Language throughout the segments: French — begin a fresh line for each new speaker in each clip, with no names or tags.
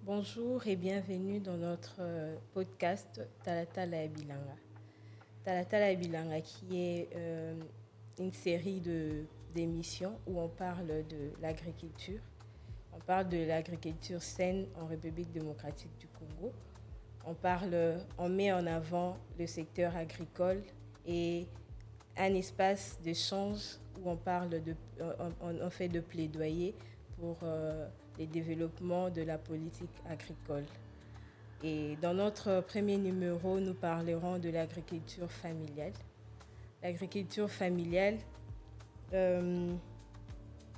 Bonjour et bienvenue dans notre podcast Talatala et Bilanga. Talatala et Bilanga qui est une série d'émissions où on parle de l'agriculture. On parle de l'agriculture saine en République démocratique du Congo. On met en avant le secteur agricole et un espace d'échange où on fait de plaidoyer pour les développements de la politique agricole. Et dans notre premier numéro, nous parlerons de l'agriculture familiale. L'agriculture familiale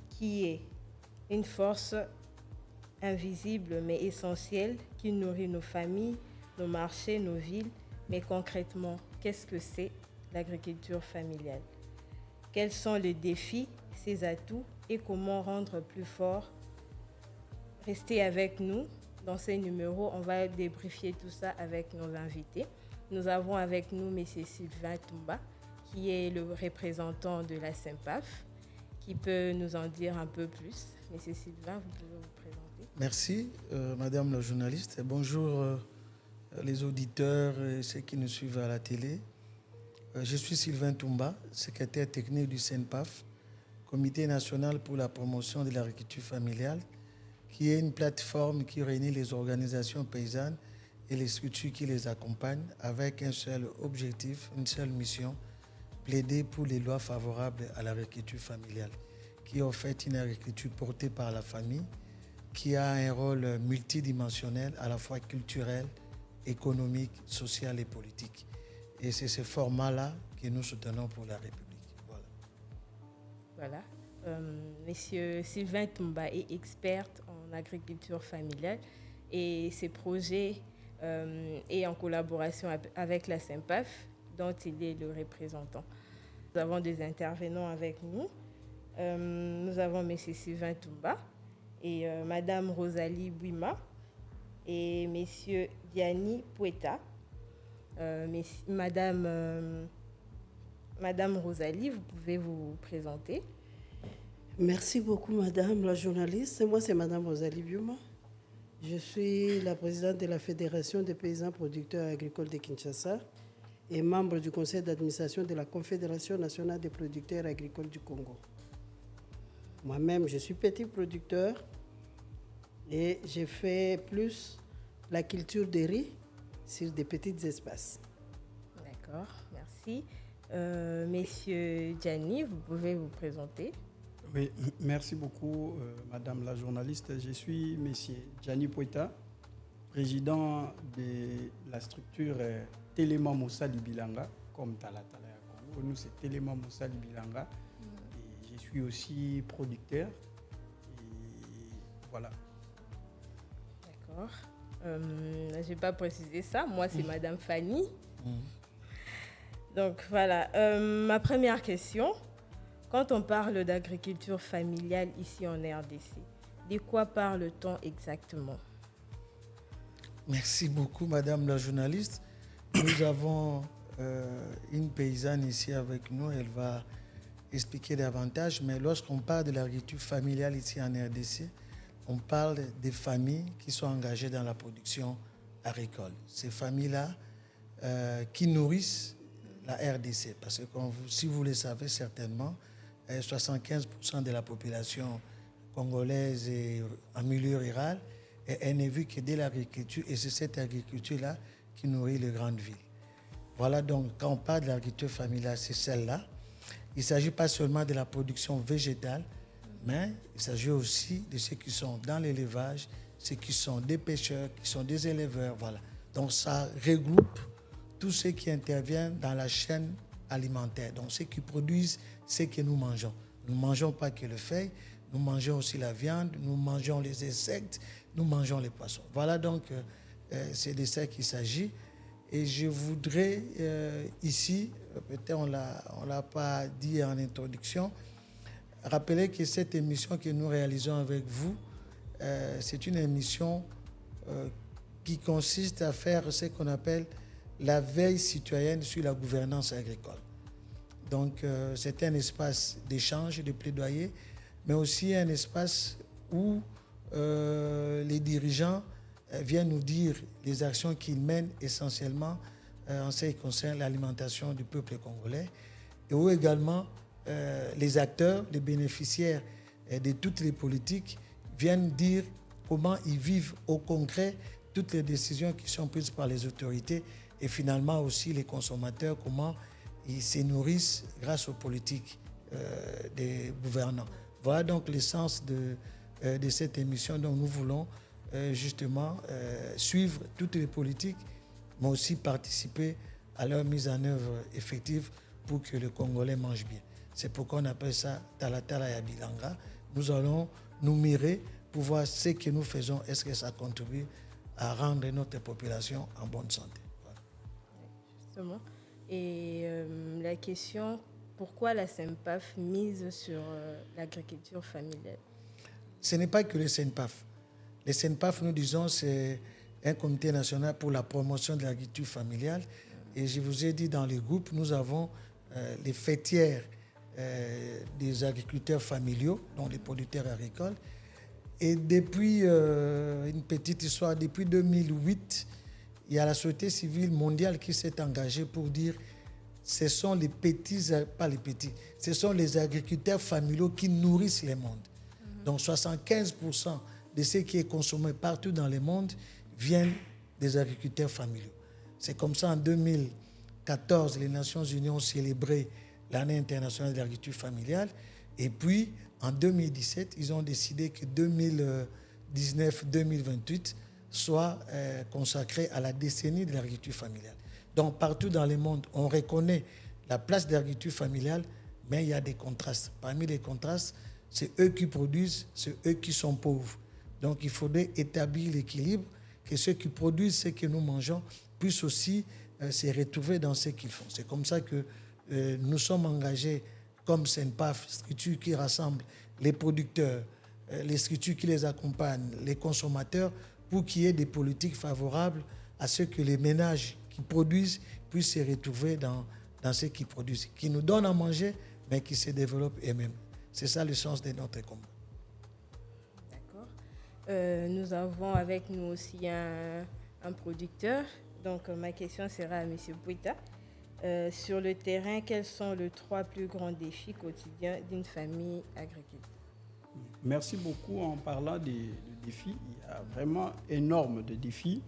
qui est une force invisible mais essentielle qui nourrit nos familles, nos marchés, nos villes. Mais concrètement, qu'est-ce que c'est l'agriculture familiale? Quels sont les défis, ses atouts et comment rendre plus fort? Restez avec nous. Dans ces numéros, on va débriefer tout ça avec nos invités. Nous avons avec nous M. Sylvain Toumba, qui est le représentant de la SYNPAF, qui peut nous en dire un peu plus. M. Sylvain, vous pouvez vous présenter.
Merci, Madame la journaliste. Et bonjour les auditeurs et ceux qui nous suivent à la télé. Je suis Sylvain Toumba, secrétaire technique du SYNPAF, Comité national pour la promotion de l'agriculture familiale, qui est une plateforme qui réunit les organisations paysannes et les structures qui les accompagnent avec un seul objectif, une seule mission, plaider pour les lois favorables à l'agriculture familiale, qui est en fait une agriculture portée par la famille, qui a un rôle multidimensionnel, à la fois culturel, économique, social et politique. Et c'est ce format-là que nous soutenons pour la République.
Voilà. Monsieur Sylvain Toumba est expert en agriculture familiale et ses projets est en collaboration avec la SYNPAF, dont il est le représentant. Nous avons des intervenants avec nous. Nous avons monsieur Sylvain Toumba et madame Rosalie Bouima et monsieur Diani Poueta. Madame Rosalie, vous pouvez vous présenter.
Merci beaucoup, Madame la journaliste. Moi, c'est Madame Rosalie Biuma. Je suis la présidente de la Fédération des paysans producteurs agricoles de Kinshasa et membre du conseil d'administration de la Confédération nationale des producteurs agricoles du Congo. Moi-même, je suis petit producteur et j'ai fait plus la culture de riz sur des petits espaces.
D'accord, merci. Messieurs Gianni, vous pouvez vous présenter.
Oui, merci beaucoup, Madame la journaliste. Je suis Monsieur Diani Poueta, président de la structure Téléma Moussali Bilanga, comme Talatala à Congo. Nous, c'est Téléma Moussali Bilanga. Et je suis aussi producteur. Et voilà.
D'accord. Je n'ai pas précisé ça. Moi, c'est Madame Fanny. Donc, voilà. Ma première question. Quand on parle d'agriculture familiale ici en RDC, de quoi parle-t-on exactement?
Merci beaucoup, Madame la journaliste. Nous avons une paysanne ici avec nous. Elle va expliquer davantage. Mais lorsqu'on parle de l'agriculture familiale ici en RDC, on parle des familles qui sont engagées dans la production agricole. Ces familles-là qui nourrissent la RDC. Parce que, si vous le savez certainement, 75% de la population congolaise est en milieu rural et elle n'est vue que de l'agriculture et c'est cette agriculture-là qui nourrit les grandes villes. Voilà donc, quand on parle de l'agriculture familiale, c'est celle-là. Il ne s'agit pas seulement de la production végétale, mais il s'agit aussi de ceux qui sont dans l'élevage, ceux qui sont des pêcheurs, qui sont des éleveurs. Voilà. Donc ça regroupe tous ceux qui interviennent dans la chaîne alimentaire, donc ceux qui produisent ce que nous mangeons. Nous ne mangeons pas que le feuille, nous mangeons aussi la viande, nous mangeons les insectes, nous mangeons les poissons. Voilà donc, c'est de ça qu'il s'agit. Et je voudrais ici, peut-être on ne l'a pas dit en introduction, rappeler que cette émission que nous réalisons avec vous, c'est une émission qui consiste à faire ce qu'on appelle la veille citoyenne sur la gouvernance agricole. Donc, c'est un espace d'échange, de plaidoyer, mais aussi un espace où les dirigeants vient nous dire les actions qu'il mène essentiellement en ce qui concerne l'alimentation du peuple congolais, et où également les acteurs, les bénéficiaires de toutes les politiques viennent dire comment ils vivent au concret toutes les décisions qui sont prises par les autorités, et finalement aussi les consommateurs, comment ils se nourrissent grâce aux politiques des gouvernants. Voilà donc l'essence de cette émission. Donc nous voulons justement suivre toutes les politiques, mais aussi participer à leur mise en œuvre effective pour que le Congolais mange bien. C'est pourquoi on appelle ça Tala Tala ya Bilanga. Nous allons nous mirer pour voir ce que nous faisons, est-ce que ça contribue à rendre notre population en bonne santé. Voilà.
Justement. Et la question, pourquoi la SENPAF mise sur l'agriculture familiale?
Ce n'est pas que le SENPAF. Le SENPAF, nous disons, c'est un comité national pour la promotion de l'agriculture familiale. Et je vous ai dit, dans les groupes, nous avons les fêtières des agriculteurs familiaux, dont les producteurs agricoles. Et depuis une petite histoire, depuis 2008, il y a la société civile mondiale qui s'est engagée pour dire ce sont les petits, pas les petits, ce sont les agriculteurs familiaux qui nourrissent le monde. Donc 75% de ce qui est consommé partout dans le monde viennent des agriculteurs familiaux. C'est comme ça, en 2014, les Nations Unies ont célébré l'année internationale de l'agriculture familiale. Et puis, en 2017, ils ont décidé que 2019-2028 soit consacré à la décennie de l'agriculture familiale. Donc, partout dans le monde, on reconnaît la place de l'agriculture familiale, mais il y a des contrastes. Parmi les contrastes, c'est eux qui produisent, c'est eux qui sont pauvres. Donc, il faudrait établir l'équilibre, que ceux qui produisent ce que nous mangeons puissent aussi se retrouver dans ce qu'ils font. C'est comme ça que nous sommes engagés comme SENPAF, structure qui rassemble les producteurs, les structures qui les accompagnent, les consommateurs, pour qu'il y ait des politiques favorables à ce que les ménages qui produisent puissent se retrouver dans ce qu'ils produisent, qui nous donnent à manger, mais qui se développent eux-mêmes. C'est ça le sens de notre combat.
D'accord. Nous avons avec nous aussi un producteur. Donc, ma question sera à M. Bouita. Sur le terrain, quels sont les 3 plus grands défis quotidiens d'une famille agricole?
Merci beaucoup. En parlant des défis, il y a vraiment énormément de défis.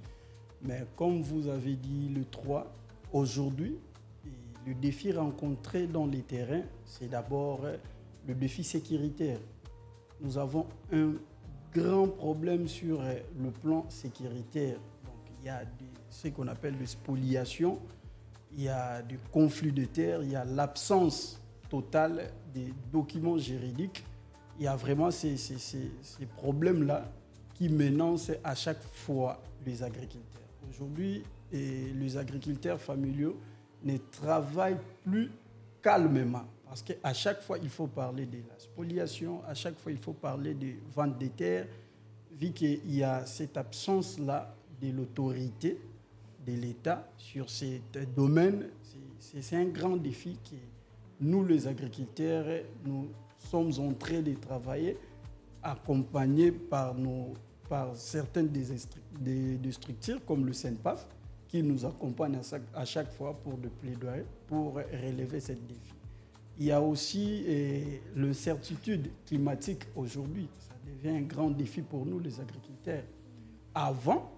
Mais comme vous avez dit, le 3, aujourd'hui, le défi rencontré dans les terrains, c'est d'abord le défi sécuritaire. Nous avons un grand problème sur le plan sécuritaire. Donc, il y a ce qu'on appelle des spoliations, il y a du conflit de terres, il y a l'absence totale des documents juridiques. Il y a vraiment ces problèmes-là qui menacent à chaque fois les agriculteurs. Aujourd'hui, les agriculteurs familiaux ne travaillent plus calmement parce qu'à chaque fois, il faut parler de la spoliation, à chaque fois, il faut parler de vente des terres, vu qu'il y a cette absence-là de l'autorité de l'État sur ces domaines. C'est un grand défi que nous, les agriculteurs, nous sommes en train de travailler, accompagnés par certaines des structures comme le SENPAF, qui nous accompagnent à chaque fois pour de plaidoyer, pour relever ce défi. Il y a aussi l'incertitude climatique aujourd'hui. Ça devient un grand défi pour nous, les agriculteurs. Avant,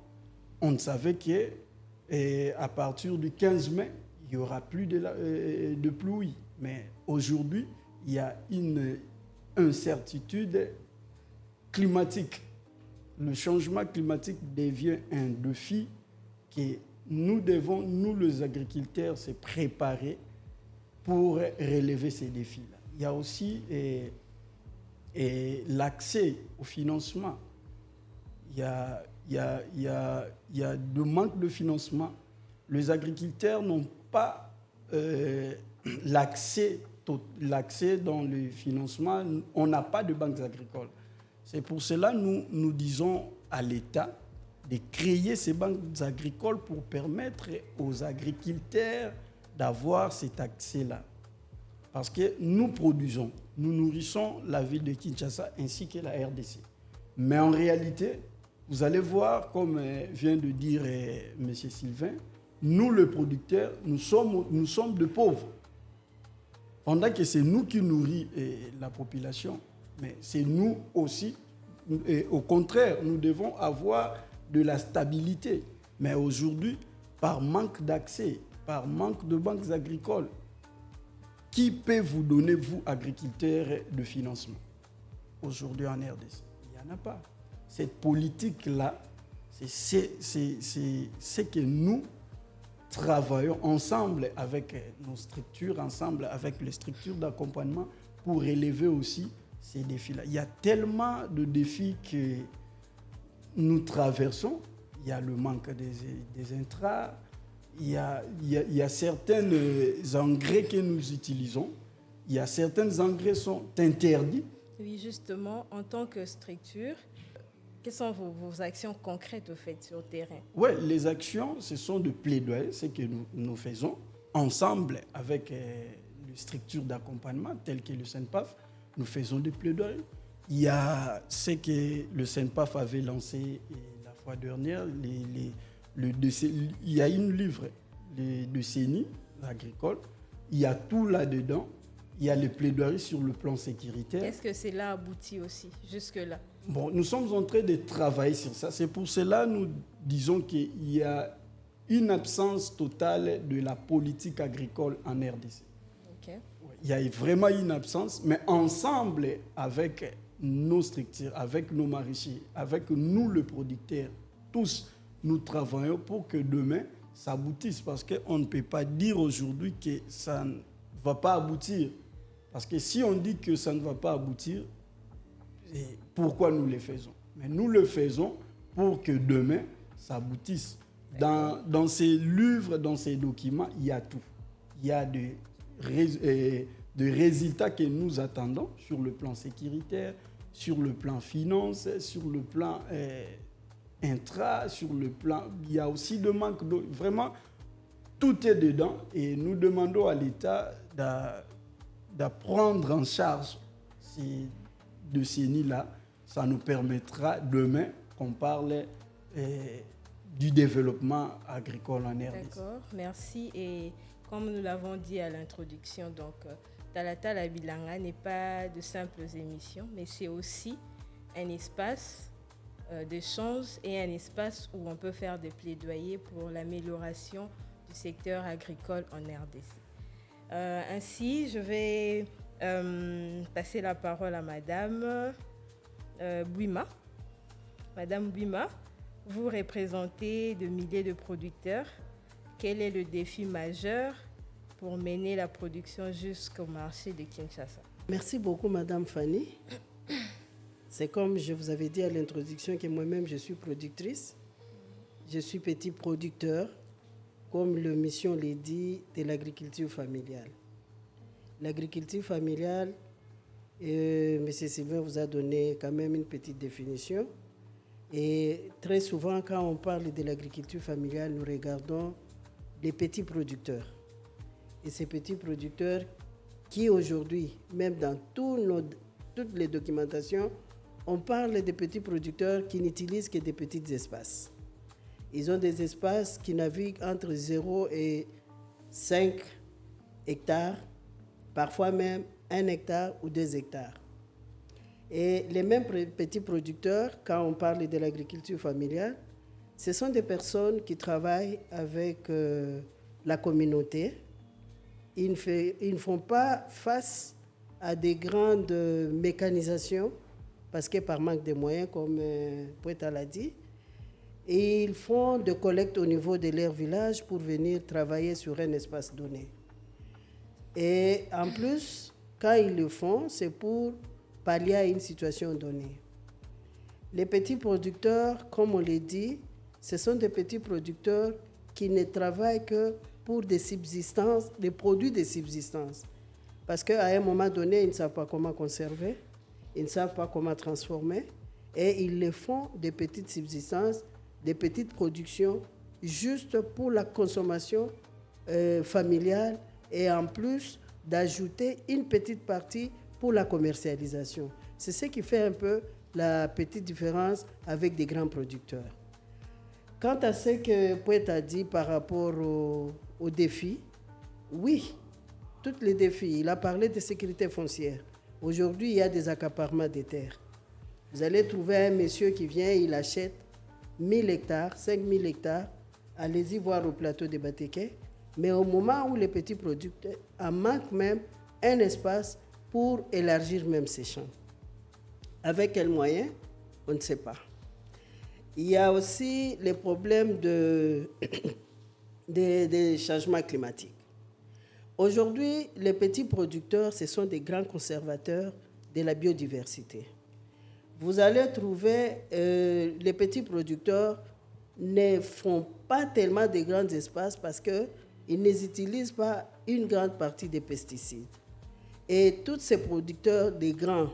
on savait qu'à partir du 15 mai, il n'y aura plus de pluie. Mais aujourd'hui, il y a une incertitude climatique. Le changement climatique devient un défi que nous devons, nous les agriculteurs, se préparer pour relever ces défis-là. Il y a aussi l'accès au financement. Il y a de manque de financement. Les agriculteurs n'ont pas l'accès dans le financement. On n'a pas de banques agricoles. C'est pour cela que nous disons à l'État de créer ces banques agricoles pour permettre aux agriculteurs d'avoir cet accès-là. Parce que nous produisons, nous nourrissons la ville de Kinshasa ainsi que la RDC. Mais en réalité, Vous allez voir, comme vient de dire M. Sylvain, nous, les producteurs, nous sommes de pauvres. Pendant que c'est nous qui nourrissons la population, mais c'est nous aussi, au contraire, nous devons avoir de la stabilité. Mais aujourd'hui, par manque d'accès, par manque de banques agricoles, qui peut vous donner, vous, agriculteurs, de financement aujourd'hui en RDC? Il n'y en a pas. Cette politique-là, c'est ce que nous travaillons ensemble avec nos structures, ensemble avec les structures d'accompagnement pour relever aussi ces défis-là. Il y a tellement de défis que nous traversons. Il y a le manque des intrants, il y a certains engrais que nous utilisons, il y a certains engrais qui sont interdits.
Oui, justement, en tant que structure, quelles sont vos actions concrètes au fait sur le terrain?
Oui, les actions, ce sont de plaidoyer, ce que nous faisons ensemble avec les structures d'accompagnement telles que le SENPAF. Nous faisons des plaidoyers. Il y a ce que le SENPAF avait lancé la fois dernière, il y a une livre, les décennies agricoles. Il y a tout là-dedans. Il y a les plaidoyeries sur le plan sécuritaire.
Est-ce que cela aboutit aussi jusque-là?
Bon, nous sommes en train de travailler sur ça. C'est pour cela que nous disons qu'il y a une absence totale de la politique agricole en RDC.
Okay.
Il y a vraiment une absence, mais ensemble avec nos structures, avec nos maraîchers, avec nous, les producteurs, tous, nous travaillons pour que demain, ça aboutisse. Parce qu'on ne peut pas dire aujourd'hui que ça ne va pas aboutir. Parce que si on dit que ça ne va pas aboutir, pourquoi nous le faisons? Mais nous le faisons pour que demain, ça aboutisse. Dans ces livres, dans ces documents, il y a tout. Il y a des résultats que nous attendons sur le plan sécuritaire, sur le plan finance, sur le plan intra, sur le plan... Il y a aussi de manque d'eau. Vraiment, tout est dedans et nous demandons à l'État de prendre en charge ces décennies-là. Ça nous permettra demain qu'on parle du développement agricole en RDC.
D'accord, merci. Et comme nous l'avons dit à l'introduction, donc Tala Tala Bilanga n'est pas de simples émissions, mais c'est aussi un espace d'échange et un espace où on peut faire des plaidoyers pour l'amélioration du secteur agricole en RDC. Ainsi, je vais passer la parole à Madame Bouima. Madame Bouima, vous représentez de milliers de producteurs. Quel est le défi majeur pour mener la production jusqu'au marché de Kinshasa?
Merci beaucoup, Madame Fanny. C'est comme je vous avais dit à l'introduction que moi-même, je suis productrice. Je suis petit producteur, comme le mission l'a dit, de l'agriculture familiale. L'agriculture familiale, M. Sylvain vous a donné quand même une petite définition. Et très souvent, quand on parle de l'agriculture familiale, nous regardons les petits producteurs. Et ces petits producteurs qui aujourd'hui, même dans toutes les documentations, on parle des petits producteurs qui n'utilisent que des petits espaces. Ils ont des espaces qui naviguent entre 0 et 5 hectares, parfois même 1 hectare ou 2 hectares. Et les mêmes petits producteurs, quand on parle de l'agriculture familiale, ce sont des personnes qui travaillent avec la communauté. Ils ne font pas face à des grandes mécanisations, parce que par manque de moyens, comme Poeta l'a dit, et ils font des collectes au niveau de leur village pour venir travailler sur un espace donné. Et en plus, quand ils le font, c'est pour pallier à une situation donnée. Les petits producteurs, comme on l'a dit, ce sont des petits producteurs qui ne travaillent que pour des subsistances, des produits de subsistance. Parce qu'à un moment donné, ils ne savent pas comment conserver, ils ne savent pas comment transformer, et ils les font des petites subsistances, des petites productions, juste pour la consommation familiale, et en plus d'ajouter une petite partie pour la commercialisation. C'est ce qui fait un peu la petite différence avec des grands producteurs. Quant à ce que Poète a dit par rapport aux défis, oui, tous les défis. Il a parlé de sécurité foncière. Aujourd'hui, il y a des accaparements des terres. Vous allez trouver un monsieur qui vient, il achète 1000 hectares, 5000 hectares. Allez-y voir au plateau de Batéké. Mais au moment où les petits producteurs en manquent même un espace pour élargir même ces champs. Avec quels moyens? On ne sait pas. Il y a aussi les problèmes des changements climatiques. Aujourd'hui, les petits producteurs, ce sont des grands conservateurs de la biodiversité. Vous allez trouver les petits producteurs ne font pas tellement de grands espaces parce qu'ils n'utilisent pas une grande partie des pesticides. Et tous ces producteurs des grands,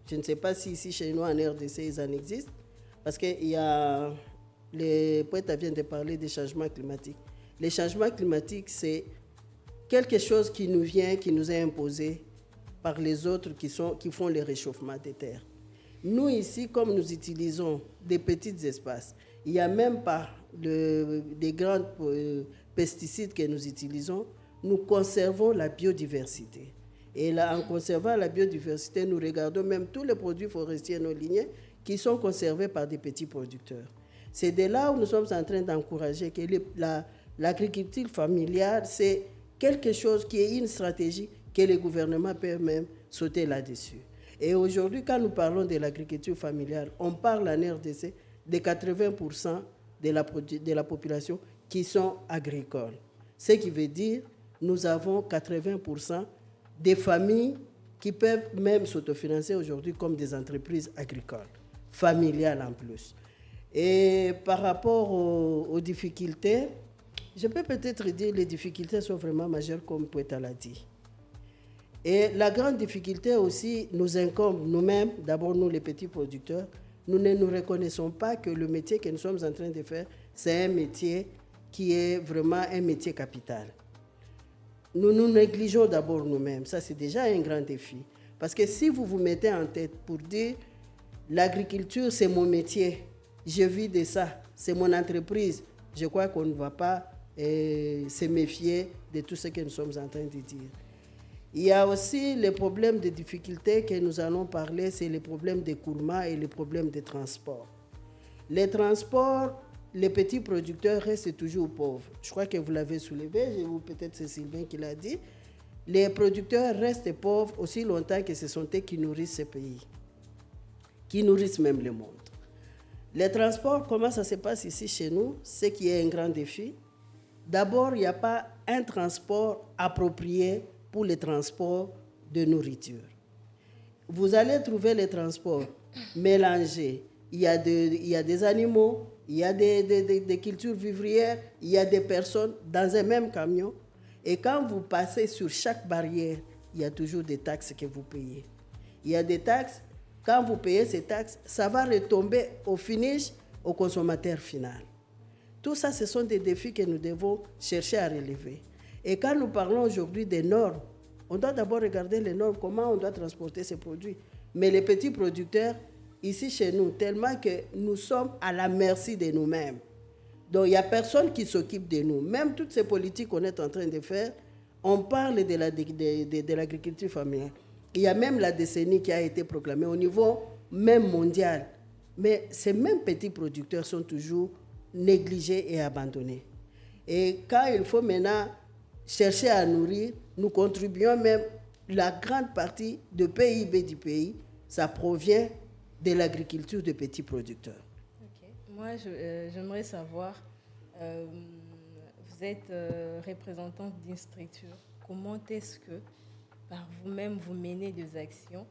je ne sais pas si ici chez nous en RDC ils en existent, parce qu'il y a, les poètes viennent de parler des changements climatiques. Les changements climatiques, c'est quelque chose qui nous vient, qui nous est imposé par les autres qui font le réchauffement des terres. Nous ici, comme nous utilisons des petits espaces, il n'y a même pas des grands pesticides que nous utilisons, nous conservons la biodiversité. Et là, en conservant la biodiversité, nous regardons même tous les produits forestiers non lignés qui sont conservés par des petits producteurs. C'est de là où nous sommes en train d'encourager que l'agriculture familiale, c'est quelque chose qui est une stratégie que les gouvernements peuvent même sauter là-dessus. Et aujourd'hui, quand nous parlons de l'agriculture familiale, on parle en RDC de 80% de la population qui sont agricoles. Ce qui veut dire que nous avons 80% des familles qui peuvent même s'autofinancer aujourd'hui comme des entreprises agricoles, familiales en plus. Et par rapport aux difficultés, je peux peut-être dire que les difficultés sont vraiment majeures comme Poeta l'a dit. Et la grande difficulté aussi nous incombe nous-mêmes, d'abord nous les petits producteurs, nous ne nous reconnaissons pas que le métier que nous sommes en train de faire, c'est un métier qui est vraiment un métier capital. Nous nous négligeons d'abord nous-mêmes, ça c'est déjà un grand défi. Parce que si vous vous mettez en tête pour dire l'agriculture c'est mon métier, je vis de ça, c'est mon entreprise, je crois qu'on ne va pas se méfier de tout ce que nous sommes en train de dire. Il y a aussi les problèmes de difficultés que nous allons parler, c'est les problèmes d'écoulement et les problèmes de transport. Les transports, les petits producteurs restent toujours pauvres. Je crois que vous l'avez soulevé, peut-être c'est Sylvain qui l'a dit. Les producteurs restent pauvres aussi longtemps que ce sont eux qui nourrissent ce pays, qui nourrissent même le monde. Les transports, comment ça se passe ici chez nous? Ce qui est un grand défi. D'abord, il n'y a pas un transport approprié pour les transports de nourriture. Vous allez trouver les transports mélangés. Il y a des animaux, il y a des cultures vivrières, il y a des personnes dans un même camion. Et quand vous passez sur chaque barrière, il y a toujours des taxes que vous payez. Il y a des taxes, quand vous payez ces taxes, ça va retomber au finish au consommateur final. Tout ça, ce sont des défis que nous devons chercher à relever. Et quand nous parlons aujourd'hui des normes, on doit d'abord regarder les normes, comment on doit transporter ces produits. Mais les petits producteurs, ici chez nous, tellement que nous sommes à la merci de nous-mêmes. Donc il n'y a personne qui s'occupe de nous. Même toutes ces politiques qu'on est en train de faire, on parle de l'agriculture familiale. Il y a même la décennie qui a été proclamée au niveau même mondial. Mais ces mêmes petits producteurs sont toujours négligés et abandonnés. Et quand il faut maintenant chercher à nourrir, nous contribuons même, la grande partie du PIB du pays, ça provient de l'agriculture de petits producteurs.
Okay. Moi, j'aimerais savoir, vous êtes représentante d'une structure, comment est-ce que par vous-même vous menez des actions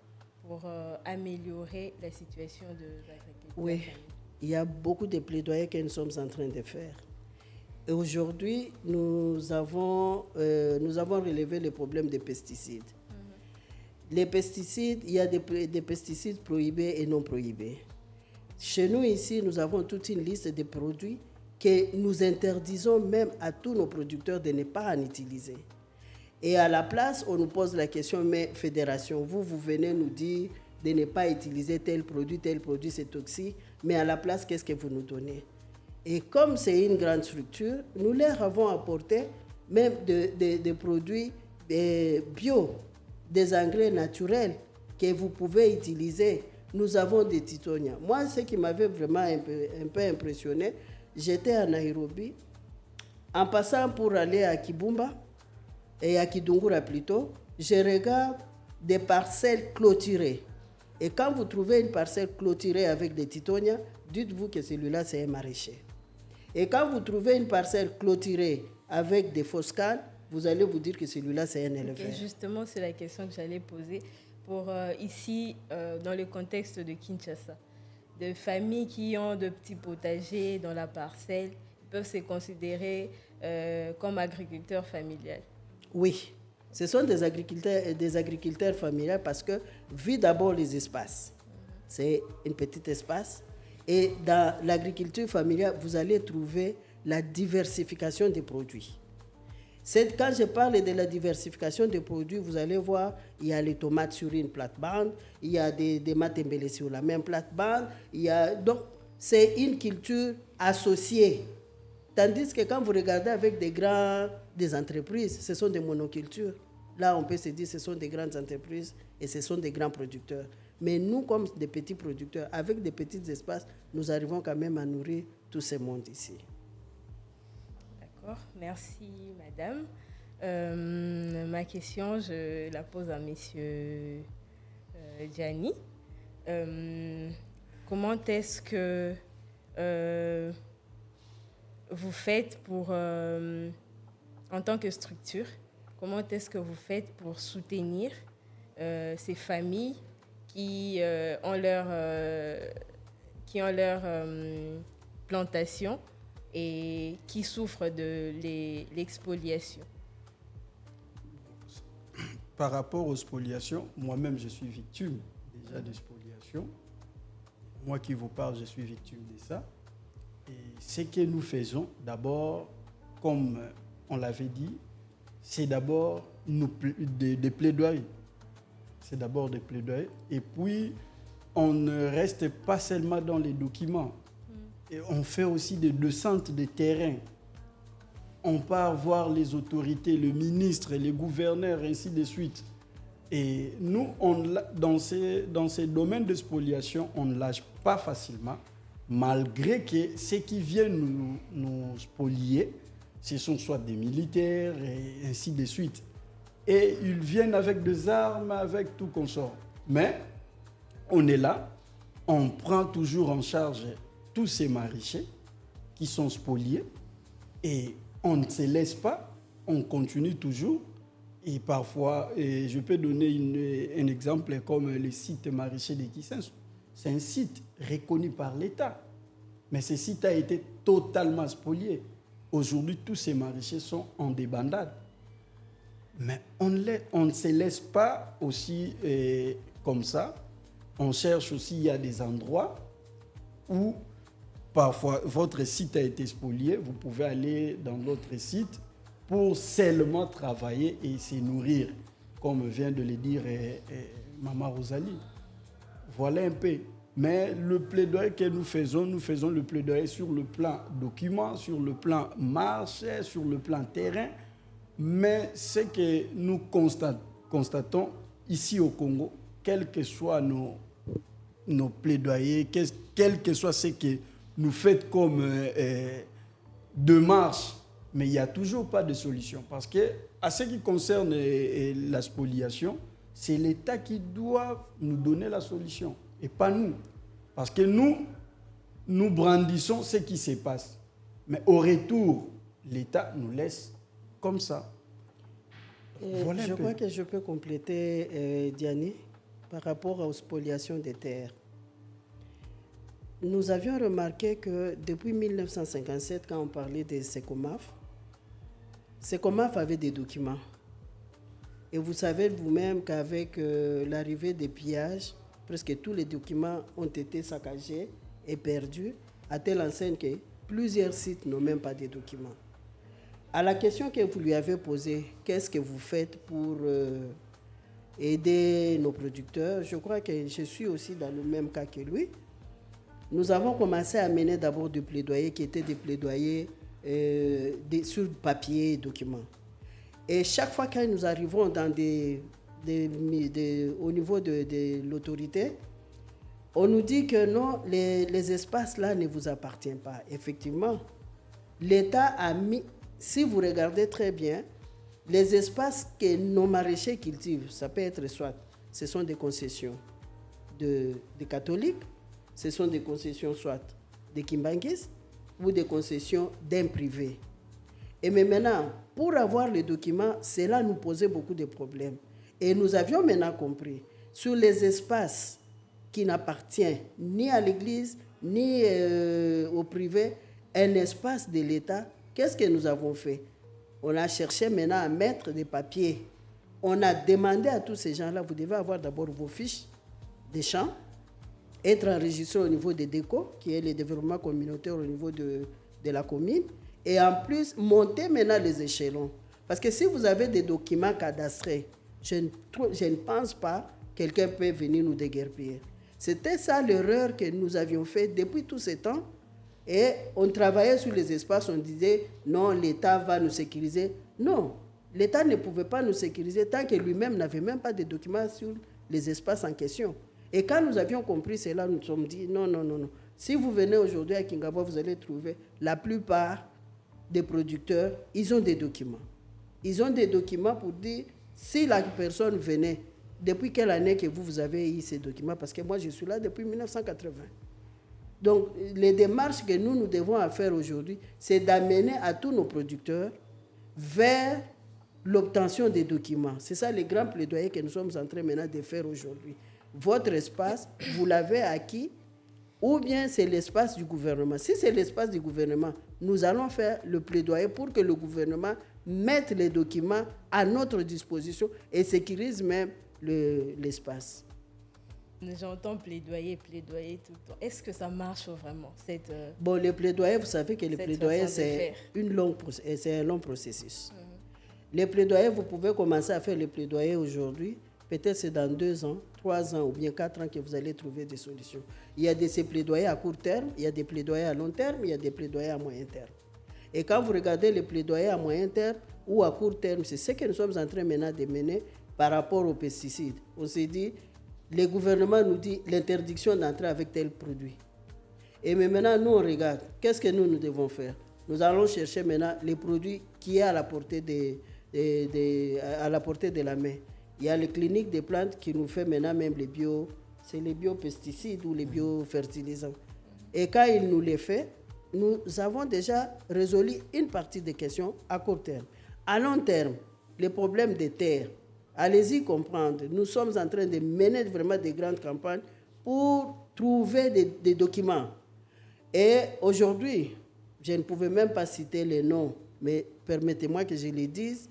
pour améliorer la situation de l'agriculture?
Oui, il y a beaucoup de plaidoyers que nous sommes en train de faire. Et aujourd'hui, nous avons relevé le problème des pesticides. Les pesticides, il y a des pesticides prohibés et non prohibés. Chez nous, ici, nous avons toute une liste de produits que nous interdisons même à tous nos producteurs de ne pas en utiliser. Et à la place, on nous pose la question, mais fédération, vous venez nous dire de ne pas utiliser tel produit, c'est toxique, mais à la place, qu'est-ce que vous nous donnez? Et comme c'est une grande structure, nous leur avons apporté même des produits bio, des engrais naturels que vous pouvez utiliser. Nous avons des titonias. Moi, ce qui m'avait vraiment un peu impressionné, j'étais à Nairobi, en passant pour aller à Kibumba, et à Kidungura plutôt, je regarde des parcelles clôturées. Et quand vous trouvez une parcelle clôturée avec des titonias, dites-vous que celui-là, c'est un maraîcher. Et quand vous trouvez une parcelle clôturée avec des fausses cannes, vous allez vous dire que celui-là, c'est un éleveur.
Okay, justement, c'est la question que j'allais poser pour ici, dans le contexte de Kinshasa. De familles qui ont de petits potagers dans la parcelle peuvent se considérer comme agriculteurs familiales.
Oui, ce sont des agriculteurs familiaux parce que, vu d'abord les espaces, c'est un petit espace. Et dans l'agriculture familiale, vous allez trouver la diversification des produits. Quand je parle de la diversification des produits, vous allez voir, il y a les tomates sur une plate-bande, il y a des matembele sur la même plate-bande. Donc, c'est une culture associée. Tandis que quand vous regardez avec des entreprises, ce sont des monocultures. Là, on peut se dire que ce sont des grandes entreprises et ce sont des grands producteurs. Mais nous, comme des petits producteurs, avec des petits espaces, nous arrivons quand même à nourrir tout ce monde ici.
D'accord, merci madame. Ma question, je la pose à monsieur Gianni. Comment est-ce que vous faites pour, en tant que structure, comment est-ce que vous faites pour soutenir ces familles qui ont leur plantation et qui souffrent de l'expoliation?
Par rapport aux spoliations, moi-même je suis victime déjà de spoliation. Moi qui vous parle, je suis victime de ça. Et ce que nous faisons, d'abord, comme on l'avait dit, c'est d'abord des plaidoyers. C'est d'abord des plaidoyers. Et puis, on ne reste pas seulement dans les documents. Et on fait aussi des descentes de terrain. On part voir les autorités, le ministre, les gouverneurs, ainsi de suite. Et nous, dans ces domaines de spoliation, on ne lâche pas facilement, malgré que ceux qui viennent nous spolier, ce sont soit des militaires, et ainsi de suite. Et ils viennent avec des armes, avec tout consort. Mais on est là, on prend toujours en charge tous ces maraîchers qui sont spoliés et on ne se laisse pas, on continue toujours. Et parfois, je peux donner un exemple comme le site maraîcher de Kisenso. C'est un site reconnu par l'État, mais ce site a été totalement spolié. Aujourd'hui, tous ces maraîchers sont en débandade. Mais on ne se laisse pas aussi comme ça. On cherche aussi, il y a des endroits où parfois votre site a été spolié. Vous pouvez aller dans l'autre site pour seulement travailler et se nourrir, comme vient de le dire Maman Rosalie. Voilà un peu. Mais le plaidoyer que nous faisons le plaidoyer sur le plan document, sur le plan marché, sur le plan terrain. Mais ce que nous constatons ici au Congo, quels que soient nos plaidoyers, quel que soit ce que nous faisons comme démarche, mais il n'y a toujours pas de solution. Parce que, à ce qui concerne la spoliation, c'est l'État qui doit nous donner la solution, et pas nous. Parce que nous brandissons ce qui se passe. Mais au retour, l'État nous laisse comme ça.
Voilà je crois que je peux compléter, Diani, par rapport aux spoliations des terres. Nous avions remarqué que depuis 1957, quand on parlait de Secomaf avait des documents. Et vous savez vous-même qu'avec l'arrivée des pillages, presque tous les documents ont été saccagés et perdus, à telle enseigne que plusieurs sites n'ont même pas de documents. À la question que vous lui avez posée, qu'est-ce que vous faites pour aider nos producteurs. Je crois que je suis aussi dans le même cas que lui. Nous avons commencé à mener d'abord des plaidoyers qui étaient des plaidoyers sur papier et documents. Et chaque fois que nous arrivons dans au niveau de l'autorité, on nous dit que non, les espaces-là ne vous appartiennent pas. Effectivement, l'État a mis, si vous regardez très bien, les espaces que nos maraîchers cultivent, ça peut être soit, ce sont des concessions de catholiques, ce sont des concessions soit des kimbanguistes ou des concessions d'un privé. Et mais maintenant, pour avoir les documents, cela nous posait beaucoup de problèmes. Et nous avions maintenant compris, sur les espaces qui n'appartiennent ni à l'Église, ni au privé, un espace de l'État, qu'est-ce que nous avons fait? On a cherché maintenant à mettre des papiers. On a demandé à tous ces gens-là, vous devez avoir d'abord vos fiches des champs, être enregistré au niveau des DECO, qui est le développement communautaire au niveau de la commune, et en plus, monter maintenant les échelons. Parce que si vous avez des documents cadastrés, je ne pense pas que quelqu'un peut venir nous déguerpir. C'était ça l'erreur que nous avions faite depuis tout ce temps. Et on travaillait sur les espaces, on disait, non, l'État va nous sécuriser. Non, l'État ne pouvait pas nous sécuriser tant que lui-même n'avait même pas de documents sur les espaces en question. Et quand nous avions compris cela, nous nous sommes dit, non. Si vous venez aujourd'hui à Kingabo, vous allez trouver la plupart des producteurs, ils ont des documents. Ils ont des documents pour dire, si la personne venait, depuis quelle année que vous avez eu ces documents? Parce que moi, je suis là depuis 1980. Donc, les démarches que nous devons faire aujourd'hui, c'est d'amener à tous nos producteurs vers l'obtention des documents. C'est ça le grand plaidoyer que nous sommes en train maintenant de faire aujourd'hui. Votre espace, vous l'avez acquis, ou bien c'est l'espace du gouvernement. Si c'est l'espace du gouvernement, nous allons faire le plaidoyer pour que le gouvernement mette les documents à notre disposition et sécurise même l'espace.
J'entends plaidoyer tout le temps. Est-ce que ça marche vraiment
Bon, le plaidoyer, vous savez que le plaidoyer, c'est un long processus. Les plaidoyers, vous pouvez commencer à faire les plaidoyers aujourd'hui. Peut-être c'est dans 2 ans, 3 ans ou bien 4 ans que vous allez trouver des solutions. Il y a ces plaidoyers à court terme, il y a des plaidoyers à long terme, il y a des plaidoyers à moyen terme. Et quand vous regardez les plaidoyers à moyen terme ou à court terme, c'est ce que nous sommes en train maintenant de mener par rapport aux pesticides. On s'est dit, le gouvernement nous dit l'interdiction d'entrer avec tel produit. Et maintenant, nous, on regarde, qu'est-ce que nous devons faire? Nous allons chercher maintenant les produits qui sont à la portée de la main. Il y a les cliniques des plantes qui nous fait maintenant même c'est les biopesticides ou les biofertilisants. Et quand ils nous les font, nous avons déjà résolu une partie des questions à court terme. À long terme, les problèmes des terres, allez-y comprendre. Nous sommes en train de mener vraiment des grandes campagnes pour trouver des documents. Et aujourd'hui, je ne pouvais même pas citer les noms, mais permettez-moi que je les dise.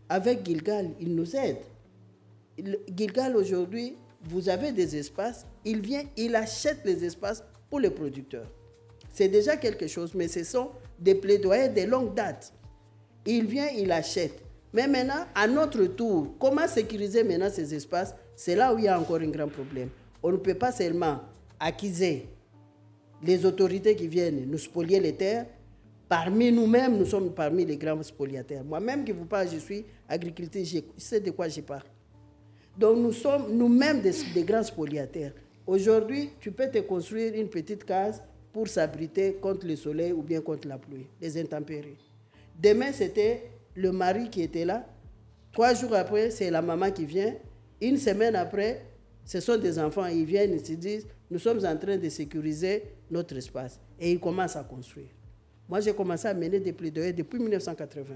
Avec Gilgal, il nous aide. Gilgal, aujourd'hui, vous avez des espaces, il vient, il achète les espaces pour les producteurs. C'est déjà quelque chose, mais ce sont des plaidoyers de longue date. Il vient, il achète. Mais maintenant, à notre tour, comment sécuriser maintenant ces espaces? C'est là où il y a encore un grand problème. On ne peut pas seulement acquiser les autorités qui viennent nous spolier les terres. Parmi nous-mêmes, nous sommes parmi les grands spoliataires. Moi-même qui vous parle, je suis agriculteur, je sais de quoi je parle. Donc nous sommes nous-mêmes des grands spoliataires. Aujourd'hui, tu peux te construire une petite case pour s'abriter contre le soleil ou bien contre la pluie, les intempéries. Demain, c'était le mari qui était là. 3 jours après, c'est la maman qui vient. Une semaine après, ce sont des enfants. Ils viennent et se disent, nous sommes en train de sécuriser notre espace. Et ils commencent à construire. Moi, j'ai commencé à mener des plaidoyers depuis 1980.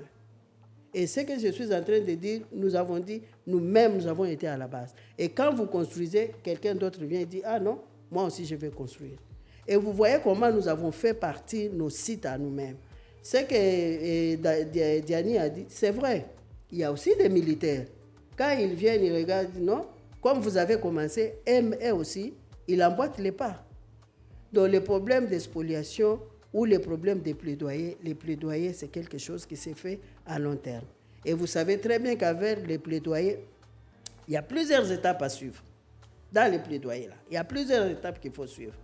Et ce que je suis en train de dire, nous avons dit, nous-mêmes, nous avons été à la base. Et quand vous construisez, quelqu'un d'autre vient et dit, ah non, moi aussi je vais construire. Et vous voyez comment nous avons fait partir nos sites à nous-mêmes. Ce que Diani a dit, c'est vrai. Il y a aussi des militaires. Quand ils viennent, ils regardent, non, comme vous avez commencé, eux aussi, ils emboîtent les pas. Donc les problèmes de spoliation ou les problèmes des plaidoyers, c'est quelque chose qui s'est fait à long terme. Et vous savez très bien qu'avec les plaidoyers, Il y a plusieurs étapes à suivre. Dans les plaidoyers, là, il y a plusieurs étapes qu'il faut suivre.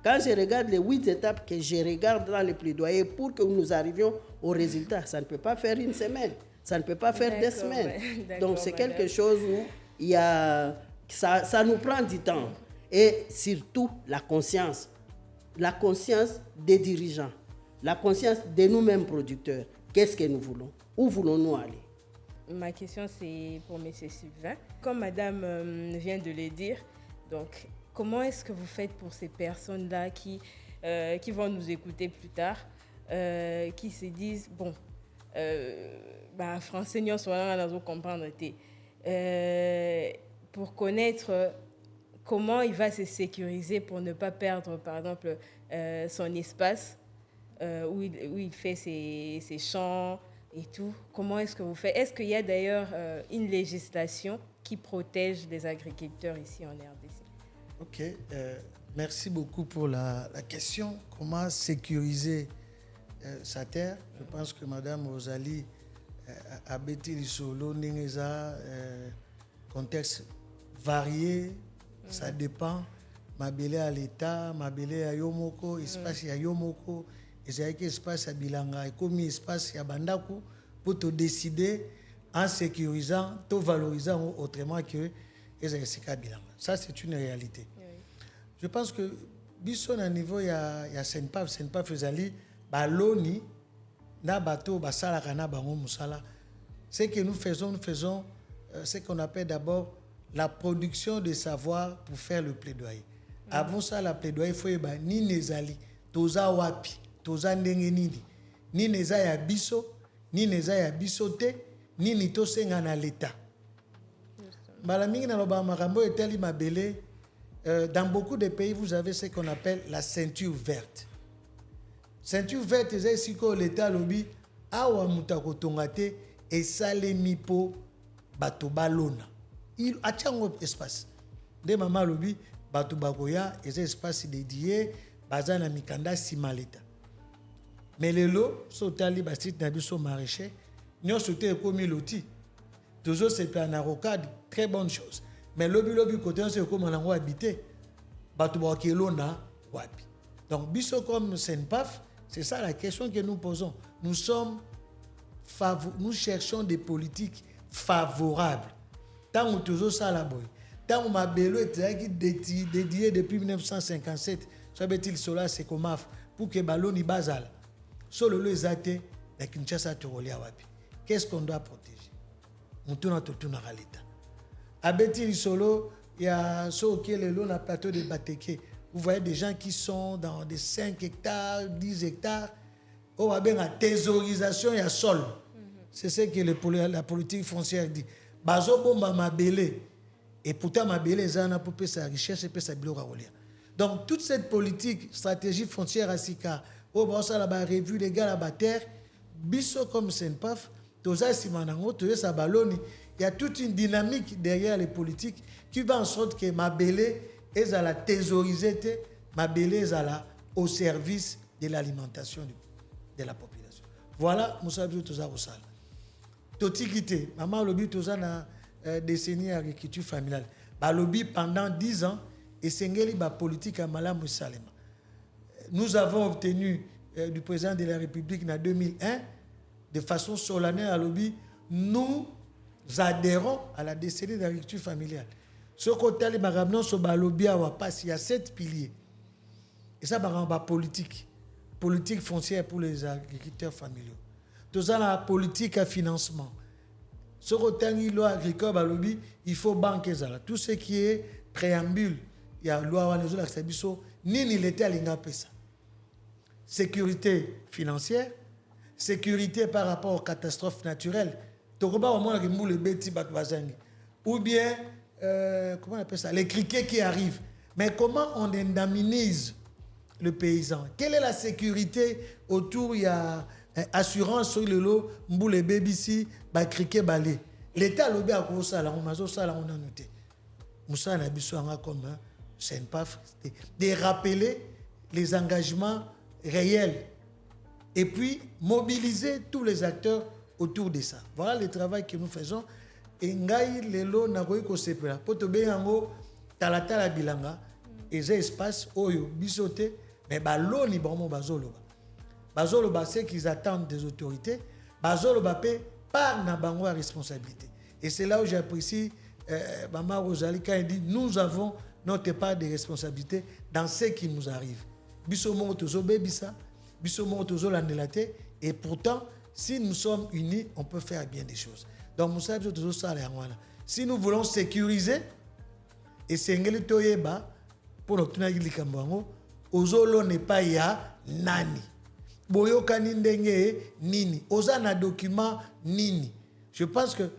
Quand je regarde les 8 étapes que je regarde dans les plaidoyers pour que nous arrivions au résultat, ça ne peut pas faire une semaine, ça ne peut pas faire des semaines. Donc c'est quelque chose où il y a, ça nous prend du temps. Et surtout la conscience des dirigeants, la conscience de nous-mêmes producteurs. Qu'est-ce que nous voulons? Où voulons-nous aller?
Ma question, c'est pour M. Sylvain. Comme Madame vient de le dire, donc, comment est-ce que vous faites pour ces personnes-là qui vont nous écouter plus tard, qui se disent, bon, français, nous allons comprendre, pour connaître comment il va se sécuriser pour ne pas perdre, par exemple, son espace où il fait ses champs et tout. Comment est-ce que vous faites? Est-ce qu'il y a d'ailleurs une législation qui protège les agriculteurs ici en RDC?
Ok, merci beaucoup pour la question. Comment sécuriser sa terre? Je pense que Madame Rosalie a bâti le solo, contexte varié, ça dépend. Mabele à l'État, mabele à Yomoko, espace à Yomoko, et espace à Bilanga, et comme espace à Bandaku, pour te décider en sécurisant, en valorisant autrement que les Bilanga. Ça, c'est une réalité. Oui. Je pense que, bisson à niveau, il y a Senpaf Fezali, Baloni, na bateau, basala kana bango musala. Ce que nous faisons ce qu'on appelle d'abord la production de savoir pour faire le plaidoyer. Avant ça, la plaidoyer, il faut ni nezali, toza wapi, toza ndenge nini, ni neza ya biso, ni neza ya bisote, ni nitosenga na l'État. Malamingi na loba makambo eteli mabele. Dans beaucoup de pays, vous avez ce qu'on appelle la ceinture verte. Ceinture verte, c'est ici que l'État lobby awa mutako tongate et salemi po bato balona. Il a un espace. De maman lobby bato bagoya et espace dédié bazana mikanda simaleta. Mais les lots sont allés bastit na biso maraîcher, nous sauté comme loti. Toujours c'est plan à rocade, très bonne chose. Mais lobby côté on c'est comme on a habité. Bato bakelona wapi. Donc biso comme Senpaf, c'est ça la question que nous posons. Nous cherchons des politiques favorables. Tant que toujours ça la boy. Tant que ma bélo était dédié depuis 1957, ça veut dire cela c'est comme pour que balloni basal. Solo le zate la Kinshasa Torolia wapi. Qu'est-ce qu'on doit protéger? On tourne à l'État. À Betty Solo, il y a ceux qui est le plateau de Bateke. Vous voyez des gens qui sont dans des 5 hectares, 10 hectares. On va bien la thésaurisation, il y a sol. C'est ce que la politique foncière dit. Bazo bomba mabele. Et pourtant, mabele, zana pour sa richesse et sa biologie. Donc, toute cette politique, stratégie foncière à Sika, ça la revue les gars la terre, biso comme Senpaf, toza simanango, toza sa baloni. Il y a toute une dynamique derrière les politiques qui va en sorte que mabele est à la thésaurisée, mabele est au service de l'alimentation de la population. Voilà, Moussa Bio toza Rosal. Totikité, maman lobby toza na décennie agriculture familiale. Ba lobby pendant 10 ans et sengeli ba politique à Malam Salema. Nous avons obtenu du président de la République en 2001 de façon solennelle à lobby, nous adhérons à la décennie d'agriculture familiale. Ce côté les marabnon so ba lobby à passe, il y a 7 piliers. Et ça ba politique foncière pour les agriculteurs familiaux. Tout ça la politique à financement. Ce côté loi agricole ba lobby, il faut banquer ça. Tout ce qui est préambule, il y a loi wa nezo la sabiso ni l'État linga pesa. Sécurité financière, sécurité par rapport aux catastrophes naturelles. Ou bien, comment on appelle ça, les criquets qui arrivent. Mais comment on indemnise le paysan? Quelle est la sécurité autour? Il y a assurance sur le lot, les baby criquet balé. L'État lobby a quoi ça là, on a noté. Moussa n'a pas comme Senpaf de rappeler les engagements réels et puis mobiliser tous les acteurs autour de ça. Voilà le travail que nous faisons et ngai lelo nakoki kosepela po tobengango talatala bilanga eza espace oyo biso te mais baloni bango bazoloba ce qu'ils attendent des autorités bazoloba pe par na bango à responsabilité et c'est là où j'apprécie Maman Rosalie quand elle dit nous avons notre part de responsabilité dans ce qui nous arrive biso mo tozo bebisa biso mo tozo landelate et pourtant si nous sommes unis on peut faire bien des choses donc Moussa biso tozo sala yango si nous voulons sécuriser et sengeli toyeba pour notre likambo yango ozolo n'est pas ya nani boyokani ndenge nini oza na document nini je pense que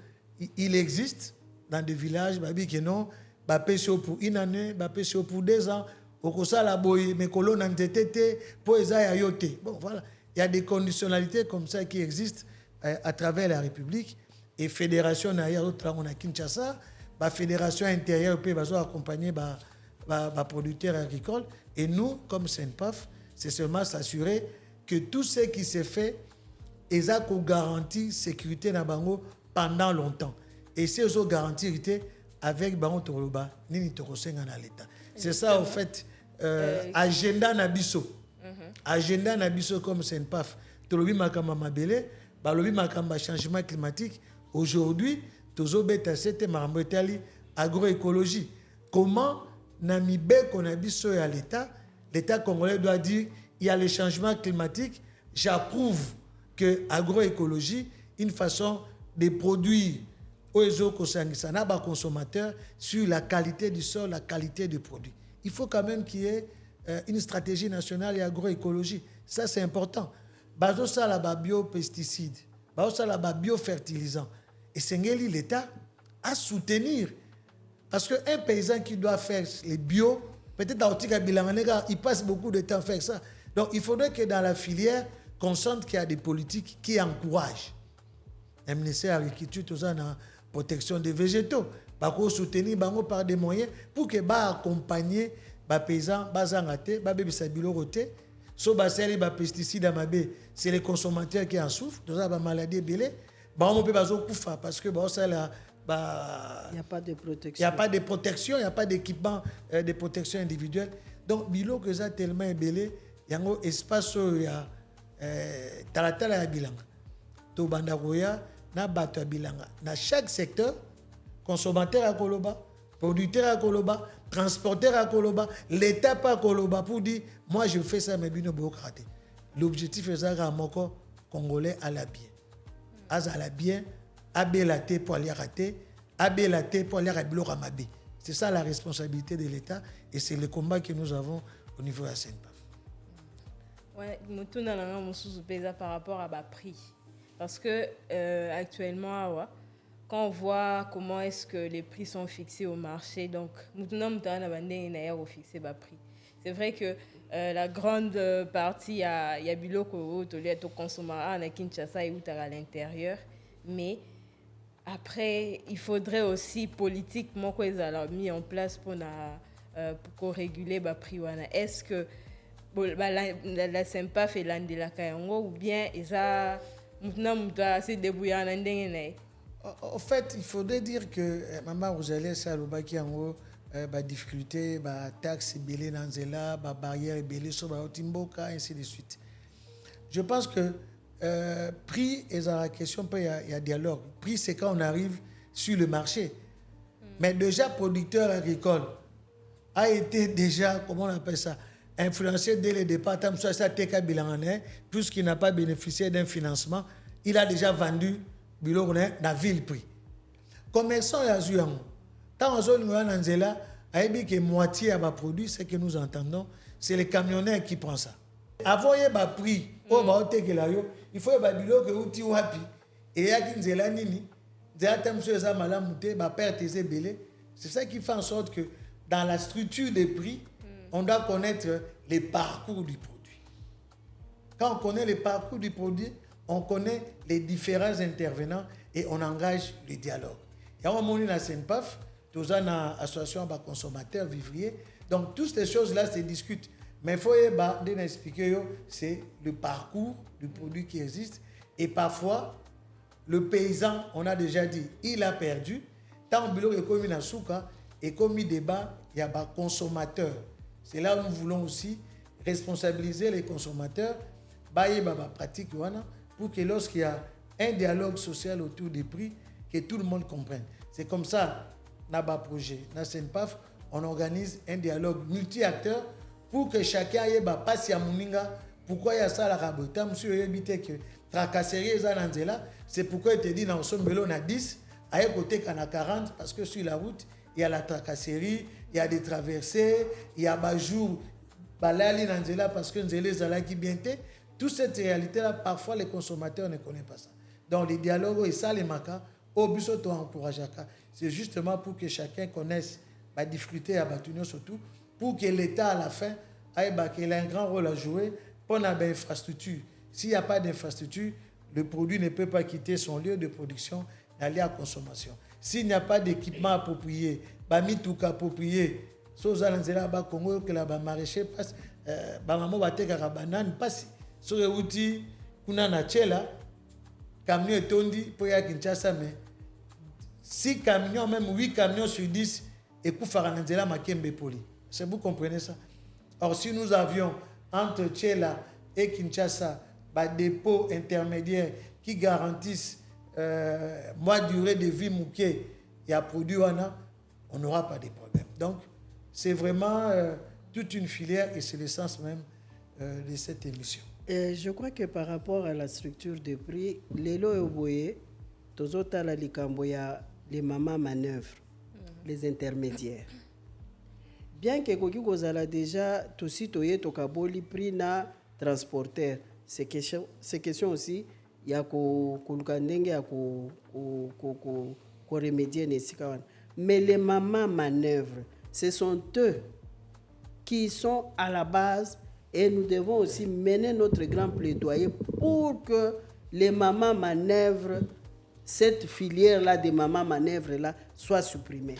il existe dans des villages babi que non ba pèse pour une année ba pèse pour 2 ans okosala boye mais kolona ntetete po eza ya yote bon voilà il y a des conditionnalités comme ça qui existent à travers la République et fédération na autre on a Kinshasa ba fédération intérieure peut bazo accompagner ba producteurs agricoles et nous comme SENPAF c'est seulement s'assurer que tout ce qui s'est fait est à garantir sécurité na bango pendant longtemps et c'est aussi garantir avec bango toloba nini tokosenga na l'état c'est ça en fait agenda na biso agenda na biso comme SENPAF tolobi makamba mabele balobi makamba changement climatique aujourd'hui tozo beta c'était makambo etali agroécologie comment na mibeko na biso ya l'état congolais doit dire il y a le changement climatique j'approuve que agroécologie une façon de produire aux consommateurs sur la qualité du sol, la qualité du produit. Il faut quand même qu'il y ait une stratégie nationale et agroécologie. Ça, c'est important. Bazo ça la biopesticides, bazo ça la biofertilisants. Et c'est l'État à soutenir. Parce qu'un paysan qui doit faire les bio, peut-être à Otika Bilanganega, il passe beaucoup de temps à faire ça. Donc, il faudrait que dans la filière, qu'on sente qu'il y a des politiques qui encouragent. Le ministère de l'Agriculture, tout ça, protection des végétaux, pour soutenir par des moyens pour que accompagner les paysans, les pesticides, c'est les consommateurs qui en souffrent, tout ça, maladie belé, on peut parce que il n'y a
pas de protection.
Il n'y a pas de protection, il n'y a pas d'équipement de protection individuelle. Donc, bilo que ça tellement belé, il y a un espace où il y a talatala bilanga. To bandaroya na bato bilanga. Dans chaque secteur, consommateur à Koloba, producteur à Koloba, transporteur à Koloba, l'État pas Koloba pour dire moi je fais ça mais bino bureaucratie. L'objectif est ça moko congolais à la bien. À la bien, abelate pour aller rater, abelate pour aller rabilo ramabe. C'est ça la responsabilité de l'État et c'est le combat que nous avons au niveau de la SENPAF.
Ouais, par rapport à prix. Parce que actuellement, quand on voit comment est-ce que les prix sont fixés au marché, donc c'est vrai que la grande partie, il y a biloko to consommer à Kinshasa et à l'intérieur, mais après il faudrait aussi politiquement qu'ils aient mis en place pour réguler les prix. Est-ce que la SENPAF fait l'andelaka yango ou bien ça assez débrouillé en ndenge.
En fait, il faudrait dire que maman Rosalie Salobaki yango ba difficulté ba taxe belé nanzela ba barrière belé so ba otimboka ainsi de suite. Je pense que prix est la question il y a dialogue. Prix c'est quand on arrive sur le marché. Mais déjà producteur agricole a été déjà comment on appelle ça influencé dès le départ, puisqu'il n'a pas bénéficié d'un financement, il a déjà vendu la ville prix. Commerçant et Azuyan, tant on a dit que moitié à produit, ce que nous entendons, c'est les camionneurs qui prennent ça. Avant il y a prix, il faut que outil wapi et il y a nzela nini, c'est ça qui fait en sorte que dans la structure des prix, on doit connaître les parcours du produit. Quand on connaît les parcours du produit, on connaît les différents intervenants et on engage le dialogue. Il y a un moment dans la SENPAF, tous en association de consommateurs vivriers. Donc, toutes ces choses-là se discutent. Mais il faut expliquer, c'est le parcours du produit qui existe. Et parfois, le paysan, on a déjà dit, il a perdu. Tant que est commis dans souka et commis débat, il y a des consommateurs. C'est là où nous voulons aussi responsabiliser les consommateurs, pratique pour que lorsqu'il y a un dialogue social autour des prix, que tout le monde comprenne. C'est comme ça, dans le projet, dans Senpaf, on organise un dialogue multi-acteurs pour que chacun ait passe à Mouninga. Pourquoi il y a ça à la rabota? Monsieur Yébité que tracasserie est là. C'est pourquoi il te dit dans son vélo, on a 10, à côté qu'on a 40, parce que sur la route, il y a la tracasserie, il y a des traversées, il y a des jours, parce que nous sommes qui bien. Toute cette réalité-là, parfois les consommateurs ne connaissent pas ça. Donc les dialogues, et ça, les macas, au but de encourager. C'est justement pour que chacun connaisse la difficulté à Batunio, surtout, pour que l'État, à la fin, ait un grand rôle à jouer pour l'infrastructure. S'il n'y a pas d'infrastructure, le produit ne peut pas quitter son lieu de production et aller à consommation. S'il n'y a pas d'équipement approprié, mitouka approprié, sur les Congo que la maraîcher passe, maman va te banane passe sur les outils kuna na chela camion est tondi pour y aller Kinshasa, mais 6 camions, même 8 camions sur 10 et pour faire un zéla makembe poli. C'est vous comprenez ça? Or si nous avions entre Tchela et Kinshasa des dépôts intermédiaires qui garantissent moins durée de vie mouquée et à produit on n'aura pas de problème. Donc c'est vraiment toute une filière et c'est l'essence même de cette émission.
Et je crois que par rapport à la structure de prix, les lots oboyés, tozota la likamboya, les mamans manœuvrent, les intermédiaires. Bien que koki kozala déjà tout citoyen tokaboli prix na transporteur, c'est question aussi il y a ko ndenge ya ko remédier nesika. Mais les mamans manœuvrent, ce sont eux qui sont à la base. Et nous devons aussi mener notre grand plaidoyer pour que les mamans manœuvrent, cette filière-là des mamans manœuvrent-là, soit supprimée.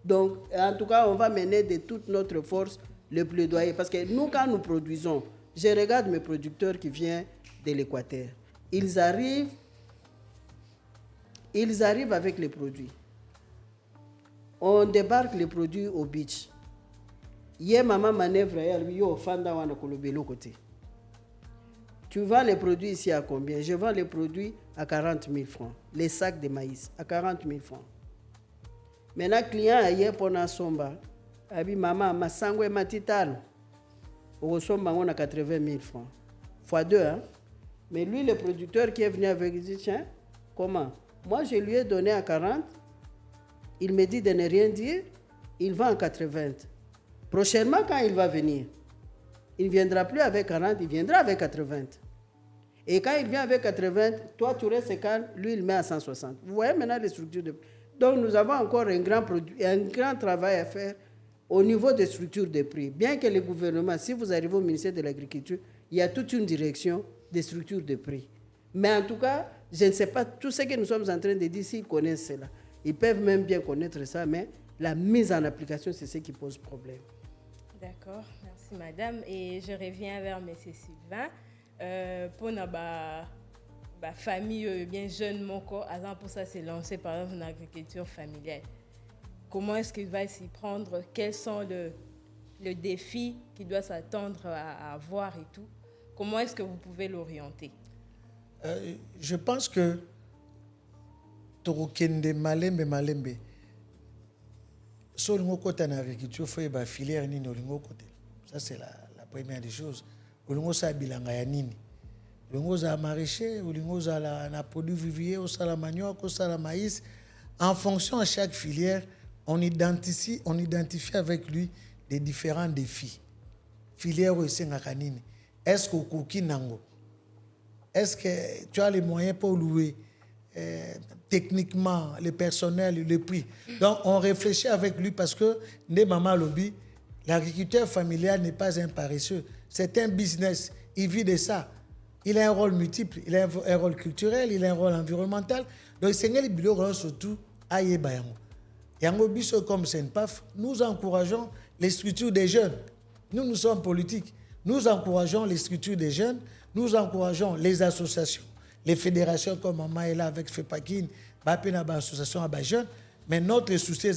Donc, en tout cas, on va mener de toute notre force le plaidoyer. Parce que nous, quand nous produisons, je regarde mes producteurs qui viennent de l'Équateur. Ils arrivent avec les produits. On débarque les produits au beach. Yé maman manœuvre yo fanda wana kolobelo côté. Tu vends les produits ici à combien? Je vends les produits à 40 000 francs. Les sacs de maïs à 40 000 francs. Maintenant client aye pona somba. Abi maman masangwe matitalo. Au somba on a 80 000 francs. Fois 2 hein. Mais lui le producteur qui est venu avec il dit tiens, comment? Moi je lui ai donné à 40. Il me dit de ne rien dire, il vend à 80. Prochainement, quand il va venir, il ne viendra plus avec 40, il viendra avec 80. Et quand il vient avec 80, toi, tu restes calme, lui, il met à 160. Vous voyez maintenant les structures de... Donc, nous avons encore un grand travail à faire au niveau des structures de prix. Bien que le gouvernement, si vous arrivez au ministère de l'Agriculture, il y a toute une direction des structures de prix. Mais en tout cas, je ne sais pas, tout ce que nous sommes en train de dire, s'ils connaissent cela. Ils peuvent même bien connaître ça, mais la mise en application, c'est ce qui pose problème.
D'accord, merci madame. Et je reviens vers M. Sylvain. Pour la famille bien jeune, mon corps, pour ça, c'est lancé par exemple en agriculture familiale. Comment est-ce qu'il va s'y prendre? Quels sont les défis qu'il doit s'attendre à avoir et tout? Comment est-ce que vous pouvez l'orienter?
Je pense que Torokende Malembe. Sur le côté de l'agriculture, il faut une filière ni no lingo côté. Ça c'est la première des choses. Le lingo ça bilanga ya nini. Le lingo ça maraîcher, le lingo ça la produit vivier, au ça la manioc, au ça la maïs. En fonction de chaque filière, on identifie avec lui les différents défis. Filière où c'est nini. Est-ce que koki nango? Est-ce que tu as les moyens pour louer? Techniquement, le personnel, le prix. Donc, on réfléchit avec lui parce que, maman lobby, l'agriculteur familial n'est pas un paresseux. C'est un business. Il vit de ça. Il a un rôle multiple. Il a un rôle culturel, il a un rôle environnemental. Donc, c'est un bureau surtout à Yebayango. Yango Bisso comme Senpaf, nous encourageons les structures des jeunes. Nous sommes politiques. Nous encourageons les structures des jeunes. Nous encourageons les associations. les fédérations comme Maman est là avec FEPAKIN, l'association à jeunes. Mais notre souci,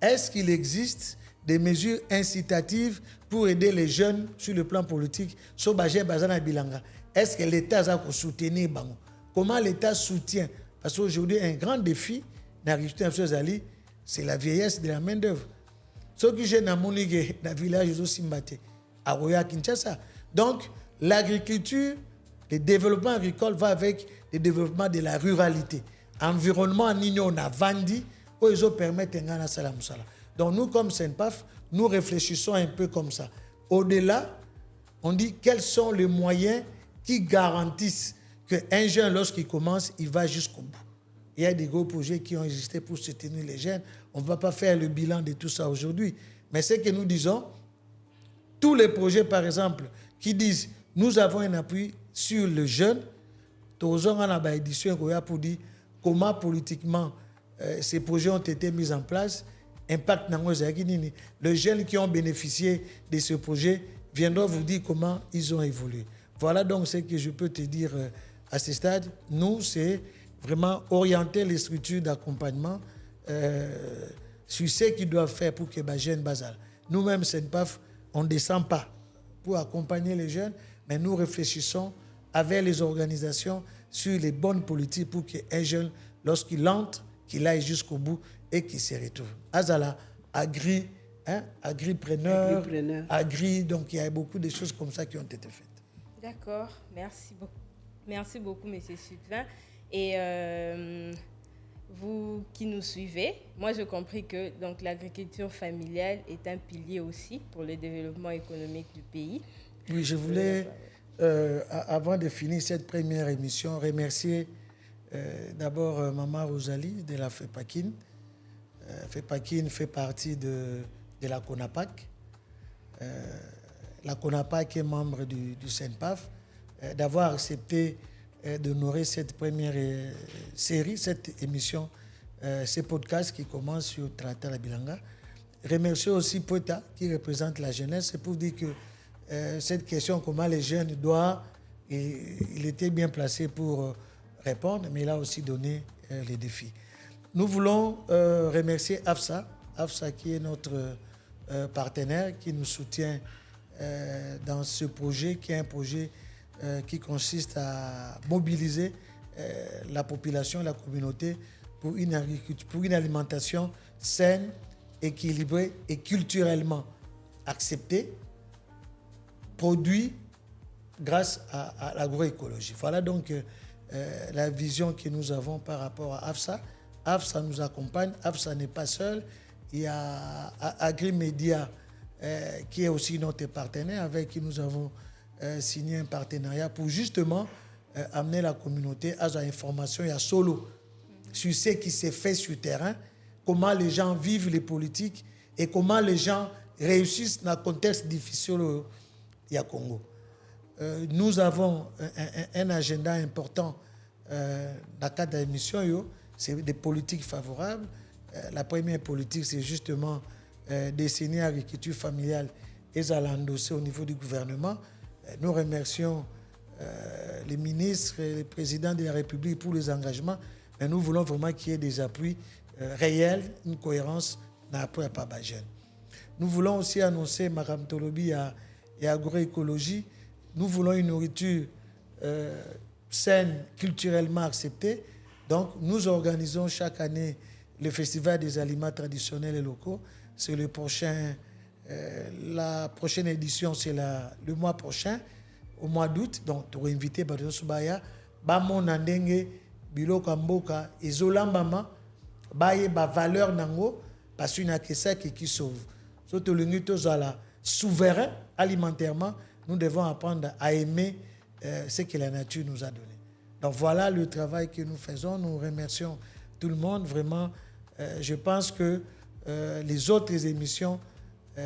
est-ce qu'il existe des mesures incitatives pour aider les jeunes sur le plan politique? Est-ce que l'État a soutenu? Comment l'État soutient? Parce qu'aujourd'hui, un grand défi, c'est la vieillesse de la main-d'œuvre. Ce qui j'ai dans mon village aussi à Roya Kinshasa. Donc, l'agriculture, le développement agricole va avec le développement de la ruralité. Environnement en Union, on a vendu, où ils permettent un salam. Donc, nous, comme SENPAF, nous réfléchissons un peu comme ça. Au-delà, on dit quels sont les moyens qui garantissent qu'un jeune, lorsqu'il commence, il va jusqu'au bout. Il y a des gros projets qui ont existé pour soutenir les jeunes. On ne va pas faire le bilan de tout ça aujourd'hui. Mais ce que nous disons, tous les projets, par exemple, qui disent nous avons un appui sur le jeune, nous avons une édition pour dire comment politiquement ces projets ont été mis en place, impact dans les jeunes qui ont bénéficié de ce projet viendront vous dire comment ils ont évolué. Voilà donc ce que je peux te dire à ce stade. Nous, c'est vraiment orienter les structures d'accompagnement sur ce qu'ils doivent faire pour que les jeunes basal. Nous-mêmes, SENPAF, on ne descend pas pour accompagner les jeunes, mais nous réfléchissons avec les organisations sur les bonnes politiques pour qu'un jeune, lorsqu'il entre, qu'il aille jusqu'au bout et qu'il se retrouve. Azala, agripreneur, donc il y a beaucoup de choses comme ça qui ont été faites.
D'accord, merci beaucoup. Merci beaucoup, M. Sylvain. Et vous qui nous suivez, moi j'ai compris que donc, l'agriculture familiale est un pilier aussi pour le développement économique du pays.
Oui, je voulais, avant de finir cette première émission, remercier d'abord Maman Rosalie de la FEPAKIN. FEPAKIN fait partie de la CONAPAC. La CONAPAC est membre du SENPAF. D'avoir accepté d'honorer cette première série, cette émission, ce podcast qui commence sur Talatala Bilanga. Remercier aussi Poeta qui représente la jeunesse. C'est pour dire que cette question, comment les jeunes doivent, il était bien placé pour répondre, mais il a aussi donné les défis. Nous voulons remercier AFSA qui est notre partenaire, qui nous soutient dans ce projet, qui est un projet qui consiste à mobiliser la population, la communauté pour une alimentation saine, équilibrée et culturellement acceptée, produite grâce à l'agroécologie. Voilà donc la vision que nous avons par rapport à AFSA. AFSA nous accompagne. AFSA n'est pas seul. Il y a Agrimedia qui est aussi notre partenaire avec qui nous avons signé un partenariat pour justement amener la communauté à l'information et à solo sur ce qui s'est fait sur le terrain, comment les gens vivent les politiques et comment les gens réussissent dans un contexte difficile au Congo. Nous avons un agenda important dans le cadre de l'émission, c'est des politiques favorables. La première politique, c'est justement dessiner l'agriculture familiale et l'endosser au niveau du gouvernement. Nous remercions les ministres et les présidents de la République pour les engagements, mais nous voulons vraiment qu'il y ait des appuis réels, une cohérence dans l'appui à Pabajène. Nous voulons aussi annoncer, Mme Tolobi et agroécologie, nous voulons une nourriture saine, culturellement acceptée. Donc, nous organisons chaque année le Festival des aliments traditionnels et locaux. C'est le prochain, la prochaine édition, c'est le mois prochain, au mois d'août. Donc, tu vas inviter Badou Soubaya, Bamon Nandenge, Biloko Mboka, et Zolambama, Baye, ba valeur nango, parce qu'il n'y a que ça qui sauve. Surtout le souverain alimentairement, nous devons apprendre à aimer ce que la nature nous a donné. Donc voilà le travail que nous faisons. Nous remercions tout le monde. Vraiment, je pense que les autres émissions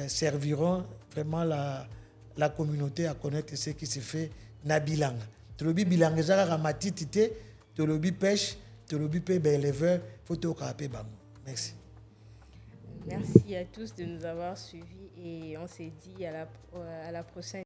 serviront vraiment la communauté à connaître ce qui se fait na bilanga. Tolobi bilanga zara matitité, tolobi pêche, tolobi pe éleveur, photo kapé bango. Merci.
Merci à tous de nous avoir suivis et on s'est dit à la prochaine.